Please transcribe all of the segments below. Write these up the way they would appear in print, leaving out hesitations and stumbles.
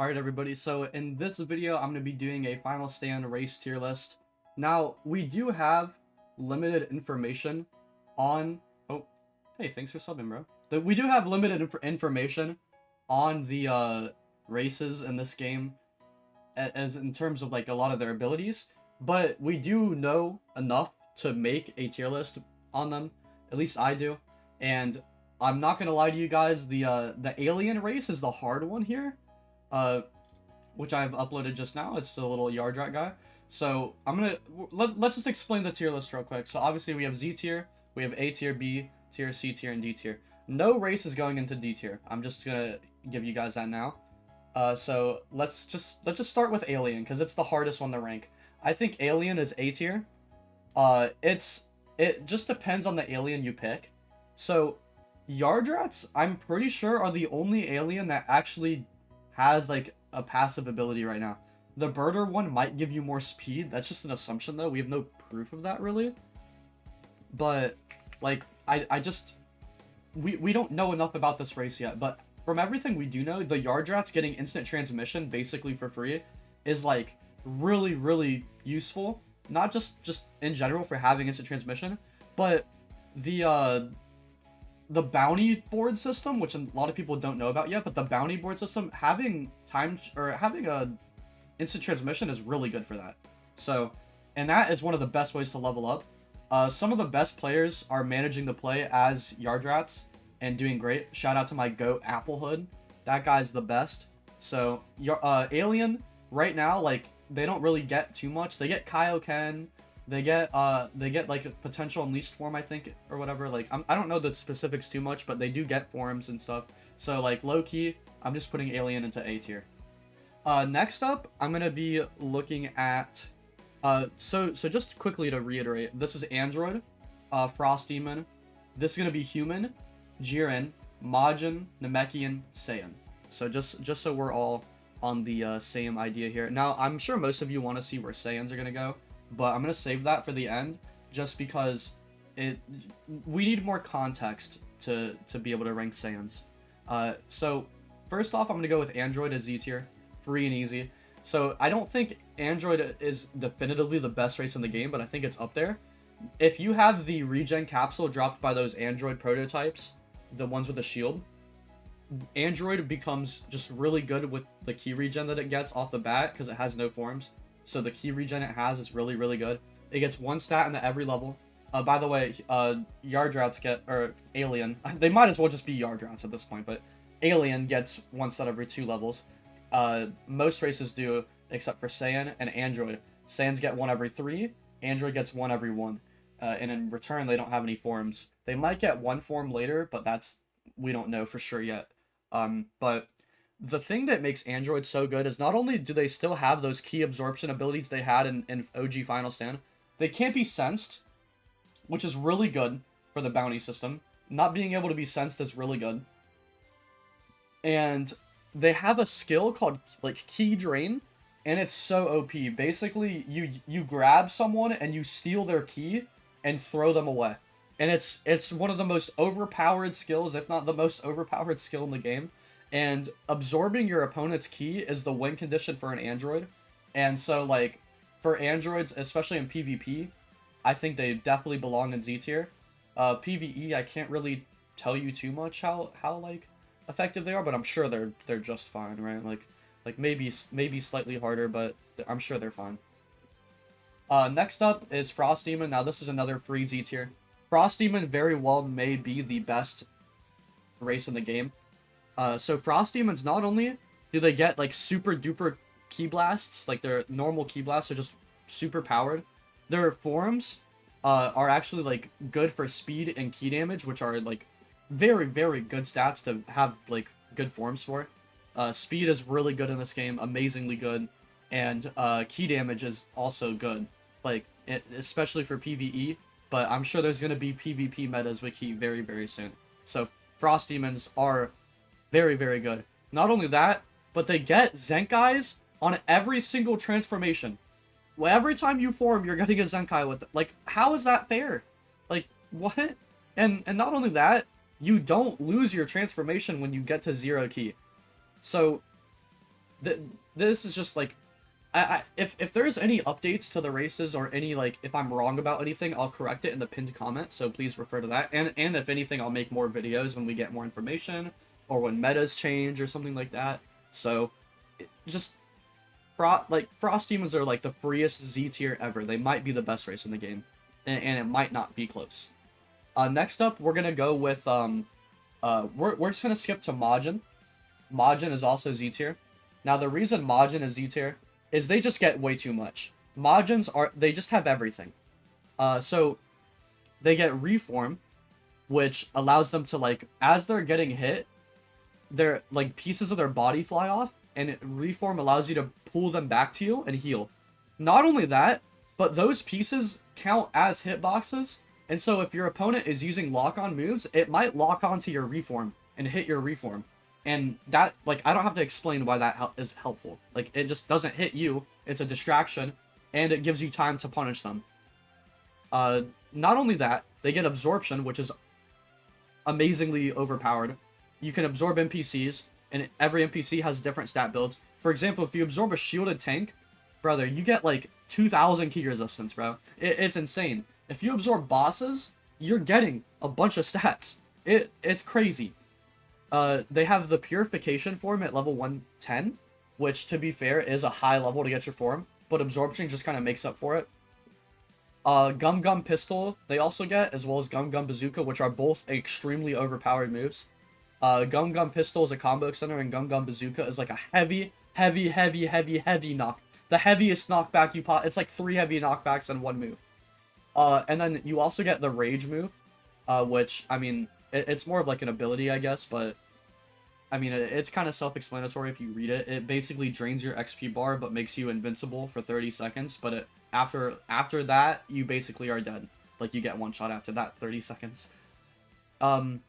Alright everybody, so in this video I'm going to be doing a final stand race tier list. Now, we do have limited information on... Oh, hey, thanks for subbing, bro. We do have limited information on the races in this game as in terms of like a lot of their abilities, but we do know enough to make a tier list on them. At least I do. And I'm not going to lie to you guys, the alien race is the hard one here. Which I've uploaded just now. It's a little yard rat guy. So I'm gonna let's just explain the tier list real quick. So obviously we have Z tier, we have A tier, B tier, C tier, and D tier. No race is going into D tier. I'm just gonna give you guys that now. So let's just start with Alien because it's the hardest one to rank. I think Alien is A tier. It just depends on the alien you pick. So Yardrats, I'm pretty sure, are the only alien that actually has like a passive ability right now. The birder one might give you more speed. That's just an assumption though. We have no proof of that really. But like we don't know enough about this race yet, but from everything we do know, the Yardrats getting instant transmission basically for free is like really useful. Not just in general for having instant transmission, but the bounty board system, which a lot of people don't know about yet, but the bounty board system, having a instant transmission is really good for that. So, and that is one of the best ways to level up. Some of the best players are managing to play as Yardrats and doing great. Shout out to my goat Applehood. That guy's the best. So, Alien right now, like, they don't really get too much. They get Kaio-Ken. They get like a potential unleashed form, I think, or whatever. Like, I don't know the specifics too much, but they do get forms and stuff. So like low key, I'm just putting Alien into A tier. Next up, I'm gonna be looking at so just quickly to reiterate, this is Android, Frost Demon. This is gonna be Human, Jiren, Majin, Namekian, Saiyan. So just so we're all on the same idea here. Now, I'm sure most of you want to see where Saiyans are gonna go, but I'm going to save that for the end just because we need more context to be able to rank Saiyans. So first off, I'm going to go with Android as Z tier, free and easy. So I don't think Android is definitively the best race in the game, but I think it's up there. If you have the regen capsule dropped by those Android prototypes, the ones with the shield, Android becomes just really good with the key regen that it gets off the bat because it has no forms. So the key regen it has is really good. It gets one stat into every level. By the way, Yardrats get, or Alien, they might as well just be Yardrats at this point, but Alien gets one stat every 2 levels. Most races do, except for Saiyan and Android. Saiyans get one every 3, Android gets one every 1. And in return, they don't have any forms. They might get one form later, but we don't know for sure yet. But the thing that makes Android so good is not only do they still have those key absorption abilities they had in OG Final Stand, they can't be sensed, which is really good for the bounty system. Not being able to be sensed is really good. And they have a skill called like Key Drain, and it's so OP. Basically, you grab someone and you steal their key and throw them away. And it's one of the most overpowered skills, if not the most overpowered skill in the game. And absorbing your opponent's key is the win condition for an Android. And so, like, for Androids, especially in PvP, I think they definitely belong in Z tier. PvE, I can't really tell you too much how like effective they are, but I'm sure they're just fine, right? Like maybe slightly harder, but I'm sure they're fine. Next up is Frost Demon. Now this is another free Z tier. Frost Demon very well may be the best race in the game. So Frost Demons, not only do they get like super duper key blasts, like their normal key blasts are just super powered, their forms are actually like good for speed and key damage, which are like very good stats to have like good forms for. Speed is really good in this game, amazingly good, and key damage is also good, like especially for PvE. But I'm sure there's gonna be PvP metas with key very soon. So Frost Demons are very good. Not only that, but they get Zenkais on every single transformation. Well, every time you form, you're getting a Zenkai with it. Like, how is that fair? Like, what? And not only that, you don't lose your transformation when you get to 0 key. So This is just like, if there's any updates to the races or any, like, if I'm wrong about anything, I'll correct it in the pinned comment, so please refer to that. And if anything, I'll make more videos when we get more information, or when metas change or something like that. So, just, Frost Demons are, like, the freest Z tier ever. They might be the best race in the game, and it might not be close. Next up, we're gonna go with, we're just gonna skip to Majin. Majin is also Z tier. Now, the reason Majin is Z tier is they just get way too much. They just have everything. So, they get Reform, which allows them to, like, as they're getting hit, their, like, pieces of their body fly off, and Reform allows you to pull them back to you and heal. Not only that, but those pieces count as hitboxes, and so if your opponent is using lock-on moves, it might lock onto your Reform and hit your Reform. And that, like, I don't have to explain why that is helpful. Like, it just doesn't hit you, it's a distraction, and it gives you time to punish them. Not only that, they get Absorption, which is amazingly overpowered. You can absorb NPCs, and every NPC has different stat builds. For example, if you absorb a shielded tank, brother, you get, like, 2,000 key resistance, bro. It's insane. If you absorb bosses, you're getting a bunch of stats. It's crazy. They have the Purification form at level 110, which, to be fair, is a high level to get your form, but Absorption just kind of makes up for it. Gum Gum Pistol, they also get, as well as Gum Gum Bazooka, which are both extremely overpowered moves. Gum Gum Pistol is a combo extender, and Gum Gum Bazooka is like a heavy knock. The heaviest knockback you it's like 3 heavy knockbacks in one move. And then you also get the Rage move, which, I mean, it's more of like an ability, I guess, but I mean, it's kind of self-explanatory if you read it. It basically drains your XP bar, but makes you invincible for 30 seconds, but after that, you basically are dead. Like, you get one shot after that 30 seconds. And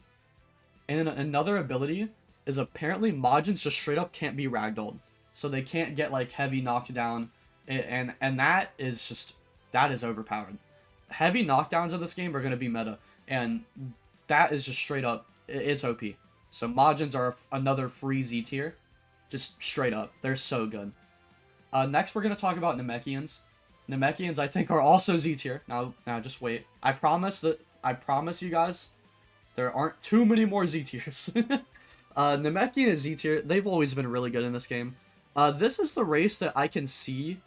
then another ability is apparently Majins just straight up can't be ragdolled. So they can't get, like, heavy knocked down, and that is just, that is overpowered. Heavy knockdowns in this game are going to be meta, and that is just straight up, it's OP. So Majins are another free Z tier, just straight up. They're so good. Next, we're going to talk about Namekians. Namekians, I think, are also Z tier. Now, just wait. I promise you guys, there aren't too many more Z tiers. Namekian is Z tier. They've always been really good in this game. This is the race that I can see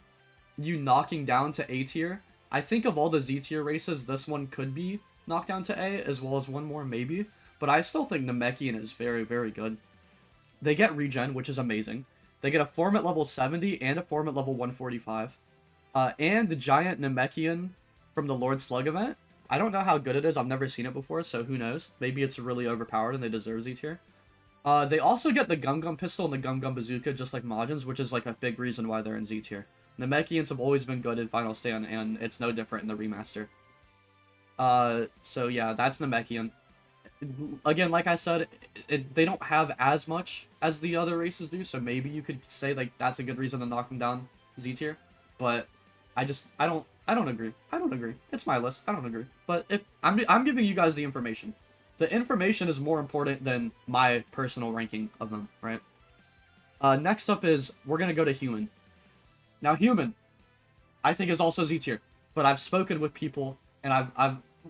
you knocking down to A tier. I think of all the Z tier races, this one could be knocked down to A, as well as one more maybe. But I still think Namekian is very, very good. They get regen, which is amazing. They get a form at level 70 and a form at level 145. And the giant Namekian from the Lord Slug event. I don't know how good it is. I've never seen it before, so who knows? Maybe it's really overpowered and they deserve Z tier. They also get the Gum Gum Pistol and the Gum Gum Bazooka, just like Majins, which is like a big reason why they're in Z tier. Namekians have always been good in Final Stand, and it's no different in the remaster. So yeah, that's Namekian. Again, like I said, they don't have as much as the other races do, so maybe you could say, like, that's a good reason to knock them down Z tier. But I don't agree. I don't agree. It's my list. I don't agree. But if I'm giving you guys the information. The information is more important than my personal ranking of them, right? Next up is, we're gonna go to Human. Now, Human, I think, is also Z tier, but I've spoken with people, and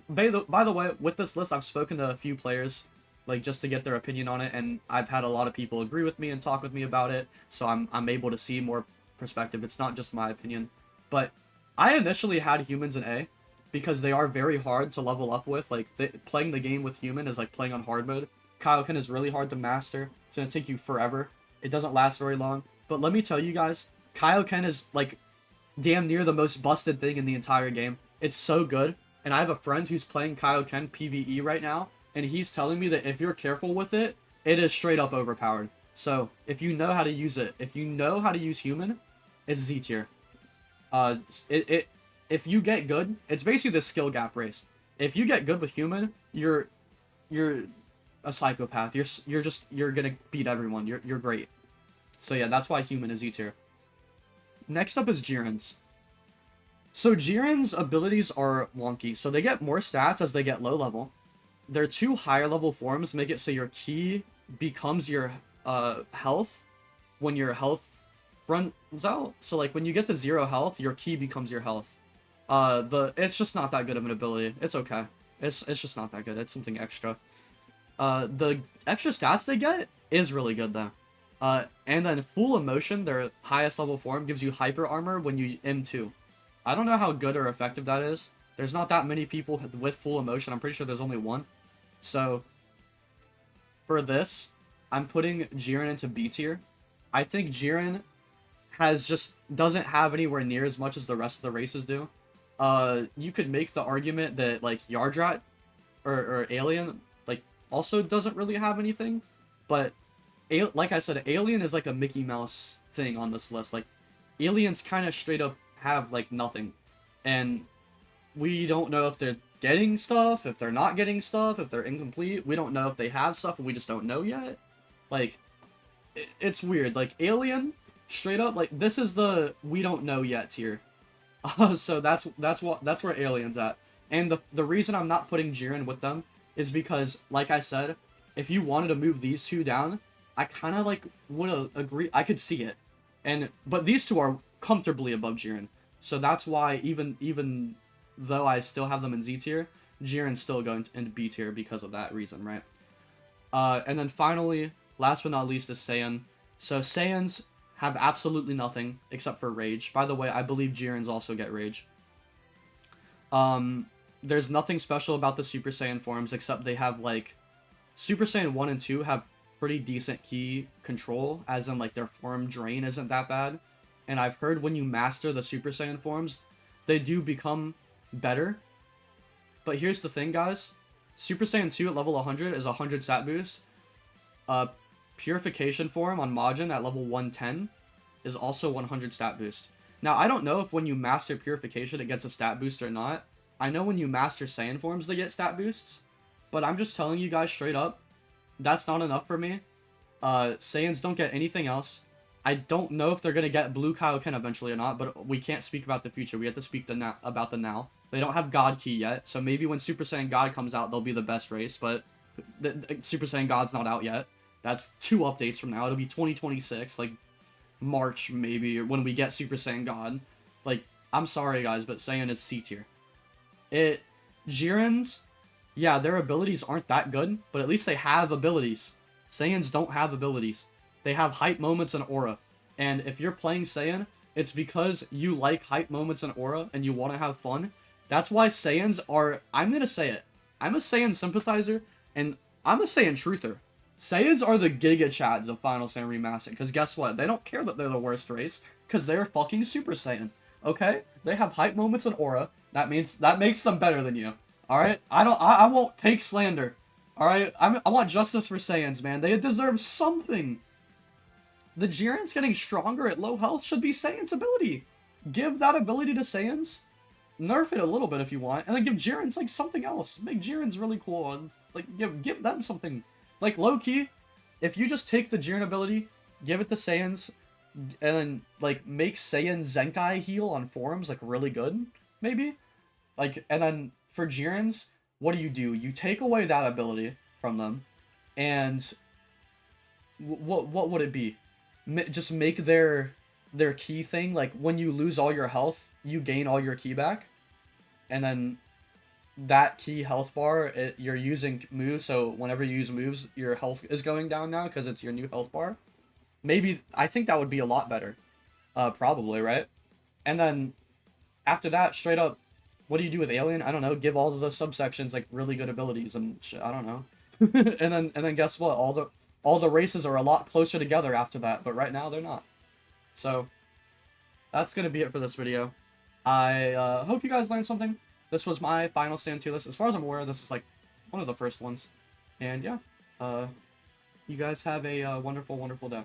by the way, with this list, I've spoken to a few players, like, just to get their opinion on it, and I've had a lot of people agree with me and talk with me about it, so I'm able to see more perspective. It's not just my opinion. But I initially had Humans in A, because they are very hard to level up with. Like, playing the game with Human is like playing on hard mode. Kaio-Ken is really hard to master. It's going to take you forever. It doesn't last very long. But let me tell you guys, Kaio-Ken is, like, damn near the most busted thing in the entire game. It's so good. And I have a friend who's playing Kaio-Ken PvE right now, and he's telling me that if you're careful with it, it is straight up overpowered. So, if you know how to use it, if you know how to use Human, it's Z tier. If you get good, it's basically the skill gap race. If you get good with Human, you're a psychopath. You're gonna beat everyone. You're great. So yeah, that's why Human is Z tier. Next up is Jiren's. So Jiren's abilities are wonky. So they get more stats as they get low level. Their 2 higher level forms make it so your ki becomes your health when your health runs out. So like when you get to 0 health, your ki becomes your health. It's just not that good of an ability. It's okay. It's just not that good. It's something extra. The extra stats they get is really good though. And then full emotion, their highest level form, gives you hyper armor when you M2. I don't know how good or effective that is. There's not that many people with full emotion. I'm pretty sure there's only one. So for this, I'm putting Jiren into B tier. I think Jiren doesn't have anywhere near as much as the rest of the races do. You could make the argument that like Yardrat or Alien like also doesn't really have anything, but like I said, Alien is like a Mickey Mouse thing on this list. Like Aliens kind of straight up have like nothing, and we don't know if they're getting stuff, if they're not getting stuff, if they're incomplete. We don't know if they have stuff, and we just don't know yet. Like it's weird. Like Alien, straight up, like this is the we don't know yet tier. So that's where Alien's at. And the reason I'm not putting Jiren with them is because, like I said, if you wanted to move these two down, I kind of like would agree. I could see it, but these two are comfortably above Jiren. So that's why even though I still have them in Z tier, Jiren's still going into B tier because of that reason, right? And then finally, last but not least, is Saiyan. So Saiyans have absolutely nothing except for Rage. By the way, I believe Jiren's also get Rage. There's nothing special about the Super Saiyan forms except they have like Super Saiyan 1 and 2 have pretty decent ki control, as in like their form drain isn't that bad. And I've heard when you master the Super Saiyan forms, they do become better. But here's the thing, guys. Super Saiyan 2 at level 100 is 100 stat boost. Purification form on Majin at level 110 is also 100 stat boost. Now, I don't know if when you master Purification it gets a stat boost or not. I know when you master Saiyan forms they get stat boosts. But I'm just telling you guys straight up, that's not enough for me. Saiyans don't get anything else. I don't know if they're going to get Blue Kaio-Ken eventually or not, but we can't speak about the future. We have to speak about the now. They don't have God Ki yet, so maybe when Super Saiyan God comes out, they'll be the best race, but Super Saiyan God's not out yet. That's 2 updates from now. It'll be 2026, like March maybe, or when we get Super Saiyan God. Like, I'm sorry guys, but Saiyan is C tier. Jiren's, yeah, their abilities aren't that good, but at least they have abilities. Saiyans don't have abilities. They have hype moments and aura. And if you're playing Saiyan, it's because you like hype moments and aura and you want to have fun. That's why Saiyans are... I'm going to say it. I'm a Saiyan sympathizer and I'm a Saiyan truther. Saiyans are the Giga Chads of Final Saiyan Remastered. Because guess what? They don't care that they're the worst race. Because they're fucking Super Saiyan. Okay? They have hype moments and aura. That makes them better than you. Alright? I won't take slander. Alright? I want justice for Saiyans, man. They deserve something. The Jiren's getting stronger at low health should be Saiyan's ability. Give that ability to Saiyans. Nerf it a little bit if you want. And then give Jiren's like something else. Make Jiren's really cool. And, like give them something. Like low-key, if you just take the Jiren ability, give it to Saiyans, and then like make Saiyan Zenkai heal on forums like really good, maybe? Like, and then for Jiren's, what do? You take away that ability from them, and what would it be? Just make their ki thing, like when you lose all your health, you gain all your ki back, and then that ki health bar, you're using moves, so whenever you use moves, your health is going down now because it's your new health bar. Maybe, I think that would be a lot better. Probably, right? And then, after that, straight up, what do you do with Alien? I don't know, give all of the subsections, like, really good abilities and shit, I don't know. and then guess what? All the races are a lot closer together after that, but right now they're not. So, that's gonna be it for this video. I hope you guys learned something. This was my final Saiyan tier list. As far as I'm aware, this is like one of the first ones. And yeah, you guys have a wonderful, wonderful day.